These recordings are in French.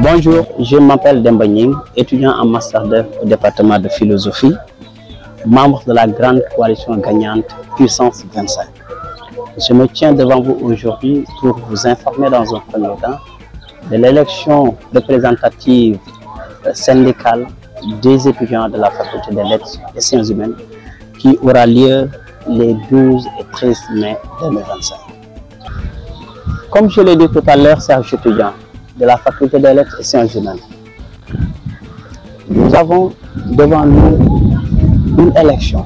Bonjour, je m'appelle Demba Ning, étudiant en Master 2 au département de philosophie, membre de la grande coalition gagnante Puissance 25. Je me tiens devant vous aujourd'hui pour vous informer dans un premier temps de l'élection représentative syndicale des étudiants de la faculté des lettres et sciences humaines qui aura lieu les 12 et 13 mai 2025. Comme je l'ai dit tout à l'heure, chers étudiants de la faculté des lettres et sciences humaines, nous avons devant nous une élection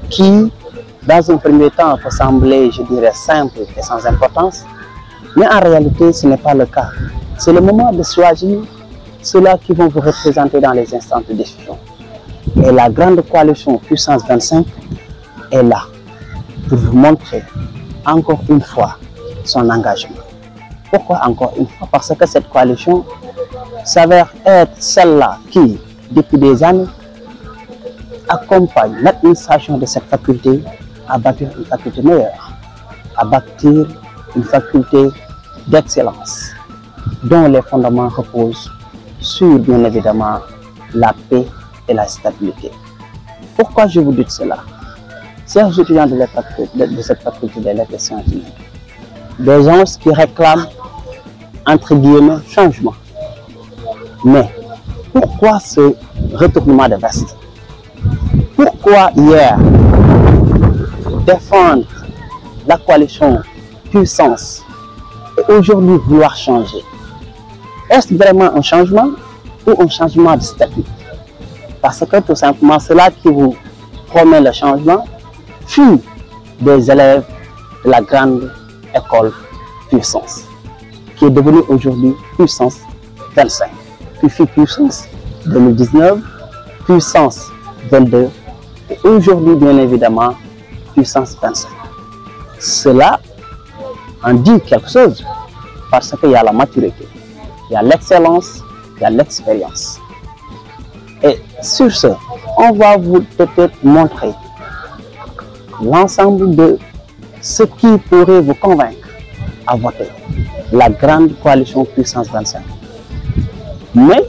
qui, dans un premier temps, peut sembler, je dirais, simple et sans importance, mais en réalité, ce n'est pas le cas. C'est le moment de choisir ceux-là qui vont vous représenter dans les instances de décision. Et la grande coalition Puissance 25 est là pour vous montrer encore une fois son engagement. Pourquoi encore une fois? Parce que cette coalition s'avère être celle-là qui, depuis des années, accompagne l'administration de cette faculté à bâtir une faculté meilleure, à bâtir une faculté d'excellence, dont les fondements reposent sur, bien évidemment, la paix et la stabilité. Pourquoi je vous dis cela? Chers étudiants de cette faculté des lettres et sciences humaines, des gens qui réclament, entre guillemets, changement. Mais pourquoi ce retournement de veste? Pourquoi hier défendre la coalition Puissance et aujourd'hui vouloir changer? Est-ce vraiment un changement ou un changement de statut? Parce que tout simplement, cela qui vous promet le changement fut des élèves de la grande école Puissance, qui est devenue aujourd'hui Puissance 25, qui fut Puissance 2019, Puissance 22, et aujourd'hui, bien évidemment, Puissance 25. Cela en dit quelque chose, parce qu'il y a la maturité, il y a l'excellence, il y a l'expérience. Et sur ce, on va vous peut-être montrer l'ensemble de ce qui pourrait vous convaincre à voter la grande coalition Puissance 25. Mais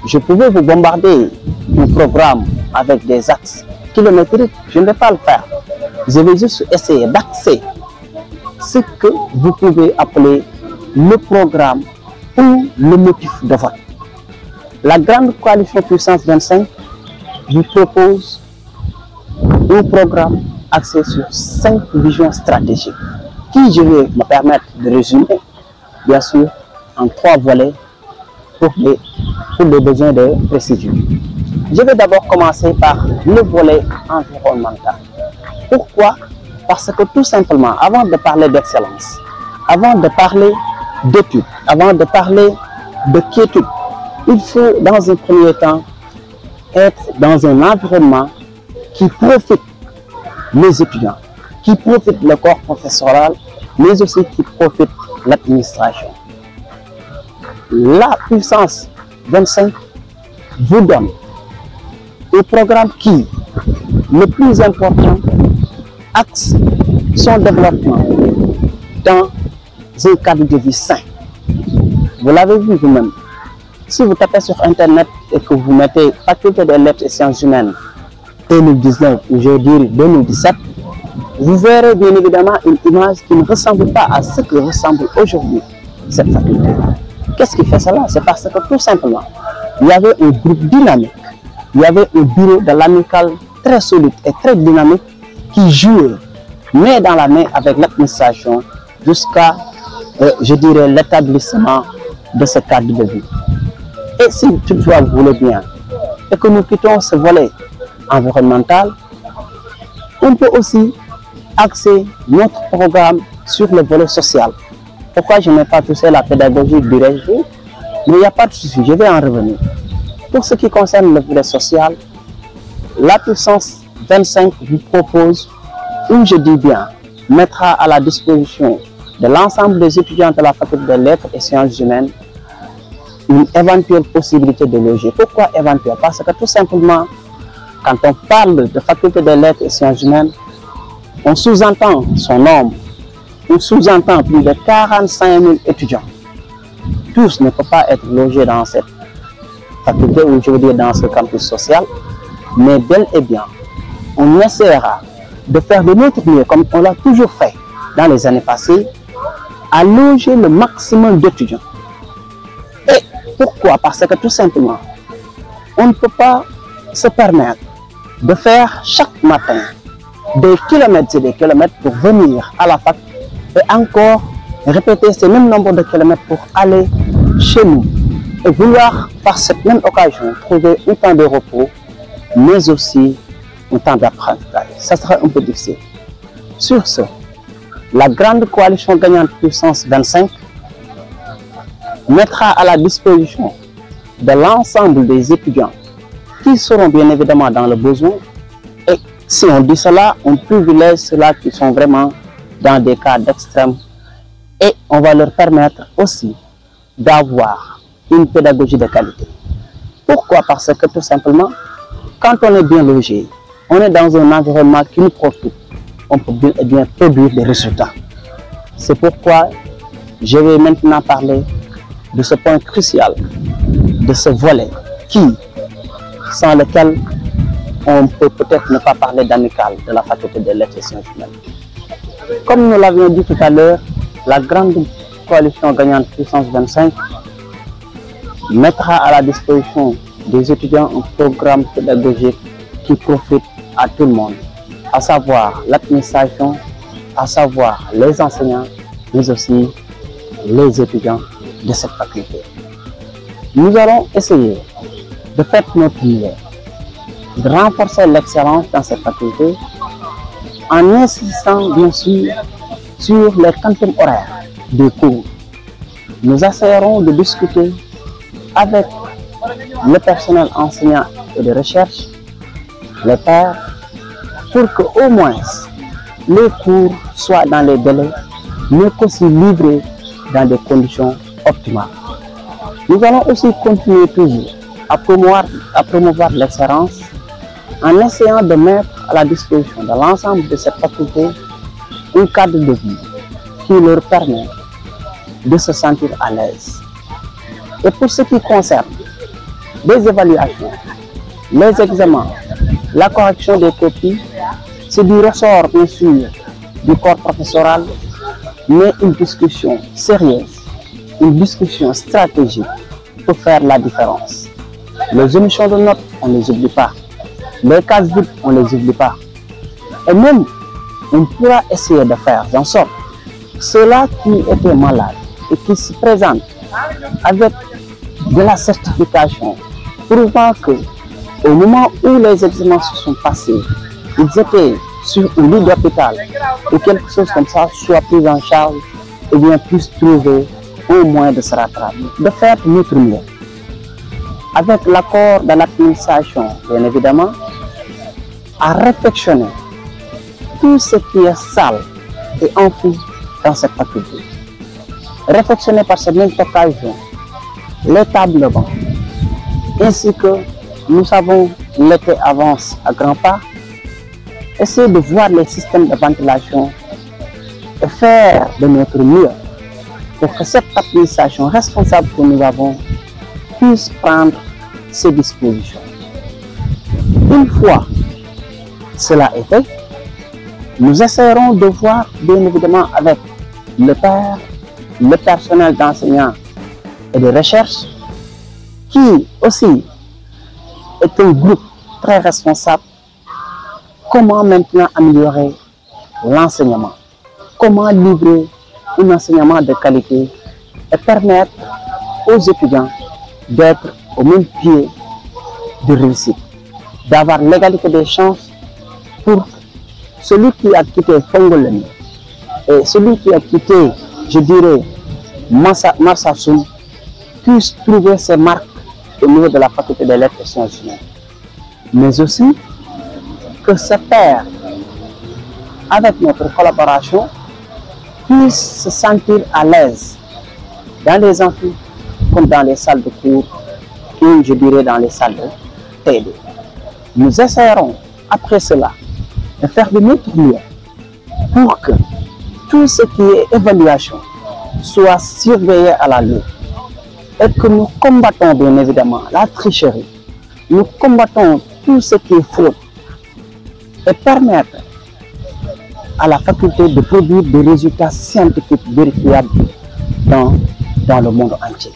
je pouvais vous bombarder un programme avec des axes kilométriques, je ne vais pas le faire. Je vais juste essayer d'axer ce que vous pouvez appeler le programme ou le motif de vote. La grande coalition Puissance 25 vous propose un programme axé sur 5 visions stratégiques qui, je vais me permettre de résumer, bien sûr, en 3 volets pour les besoins de précision. Je vais d'abord commencer par le volet environnemental. Pourquoi? Parce que tout simplement, avant de parler d'excellence, avant de parler d'études, avant de parler de quiétude, il faut dans un premier temps être dans un environnement qui profite les étudiants, qui profite le corps professoral, mais aussi qui profite l'administration. La Puissance 25 vous donne un programme qui, le plus important, axe son développement dans un cadre de vie sain. Vous l'avez vu vous-même. Si vous tapez sur Internet et que vous mettez Faculté des lettres et sciences humaines 2019 ou je dirais 2017, vous verrez bien évidemment une image qui ne ressemble pas à ce que ressemble aujourd'hui cette faculté. Qu'est-ce qui fait cela? C'est parce que tout simplement, il y avait un groupe dynamique, il y avait un bureau de l'amicale très solide et très dynamique qui jouait main dans la main avec l'administration jusqu'à, je dirais, l'établissement de ce cadre de vie. Et si toutefois vous voulez bien, et que nous quittons ce volet environnemental, on peut aussi axer notre programme sur le volet social. Pourquoi je n'ai pas touché la pédagogie du régime? Mais il n'y a pas de souci, je vais en revenir. Pour ce qui concerne le volet social, la Puissance 25 vous propose, ou je dis bien, mettra à la disposition de l'ensemble des étudiants de la faculté des lettres et sciences humaines une éventuelle possibilité de loger. Pourquoi éventuelle? Parce que tout simplement, quand on parle de faculté des lettres et sciences humaines, on sous-entend son nombre, on sous-entend plus de 45 000 étudiants. tous ne peuvent pas être logés dans cette faculté, ou je veux dire dans ce campus social, mais bel et bien, on essaiera de faire de notre mieux, comme on l'a toujours fait dans les années passées, à loger le maximum d'étudiants. Et pourquoi? Parce que tout simplement, on ne peut pas se permettre de faire chaque matin des kilomètres et des kilomètres pour venir à la fac et encore répéter ce même nombre de kilomètres pour aller chez nous et vouloir par cette même occasion trouver un temps de repos, mais aussi un temps d'apprentissage. Ça sera un peu difficile. Sur ce, la grande coalition gagnante puissance 25 mettra à la disposition de l'ensemble des étudiants qui seront bien évidemment dans le besoin. Et si on dit cela, on privilège ceux-là qui sont vraiment dans des cas d'extrême, et on va leur permettre aussi d'avoir une pédagogie de qualité. Pourquoi? Parce que tout simplement, quand on est bien logé, on est dans un environnement qui nous profite, on peut bien produire des résultats. C'est pourquoi je vais maintenant parler de ce point crucial, de ce volet sans lequel on peut peut-être ne pas parler d'amicale de la faculté de lettres et sciences humaines. Comme nous l'avions dit tout à l'heure, la grande coalition gagnante puissance 25 mettra à la disposition des étudiants un programme pédagogique qui profite à tout le monde, à savoir l'administration, à savoir les enseignants, mais aussi les étudiants de cette faculté. Nous allons essayer de faire notre mieux, de renforcer l'excellence dans cette faculté en insistant bien sûr sur les quantum horaires des cours. Nous essaierons de discuter avec le personnel enseignant et de recherche, les pairs, pour qu'au moins les cours soient dans les délais, mais aussi livrés dans des conditions optimales. Nous allons aussi continuer toujours à promouvoir l'excellence en essayant de mettre à la disposition de l'ensemble de cette faculté un cadre de vie qui leur permet de se sentir à l'aise. Et pour ce qui concerne les évaluations, les examens, la correction des copies, c'est du ressort bien sûr du corps professoral, mais une discussion sérieuse, une discussion stratégique pour faire la différence. Les émissions de notes, on ne les oublie pas. Les cases vides, on ne les oublie pas. Et même, on pourra essayer de faire en sorte ceux-là qui étaient malades et qui se présentent avec de la certification, prouvant que au moment où les examens se sont passés, ils étaient sur un lit d'hôpital ou quelque chose comme ça, soit pris en charge, et bien puissent trouver un moyen de se rattraper, de faire notre mieux. Avec l'accord de l'administration, bien évidemment, à réflexionner tout ce qui est sale et enfoui dans cette faculté. Réflexionner par cette même occasion les tables de banc, ainsi que nous savons l'été avance à grands pas, essayer de voir les systèmes de ventilation et faire de notre mieux pour que cette administration responsable que nous avons puisse prendre ses dispositions. Une fois cela est fait, nous essaierons de voir bien évidemment avec le père, le personnel d'enseignants et de recherche, qui aussi est un groupe très responsable, comment maintenant améliorer l'enseignement, comment livrer un enseignement de qualité et permettre aux étudiants d'être au même pied de réussite, d'avoir l'égalité des chances pour celui qui a quitté Fongolen et celui qui a quitté, je dirais, Marsassoum, puisse trouver ses marques au niveau de la faculté des lettres et sciences humaines. Mais aussi que ces pairs, avec notre collaboration, puissent se sentir à l'aise dans les amphis comme dans les salles de cours ou je dirais dans les salles de TD. Nous essaierons après cela de faire de notre mieux pour que tout ce qui est évaluation soit surveillé à la loupe et que nous combattons bien évidemment la tricherie, nous combattons tout ce qui est fraude et permettre à la faculté de produire des résultats scientifiques vérifiables dans le monde entier.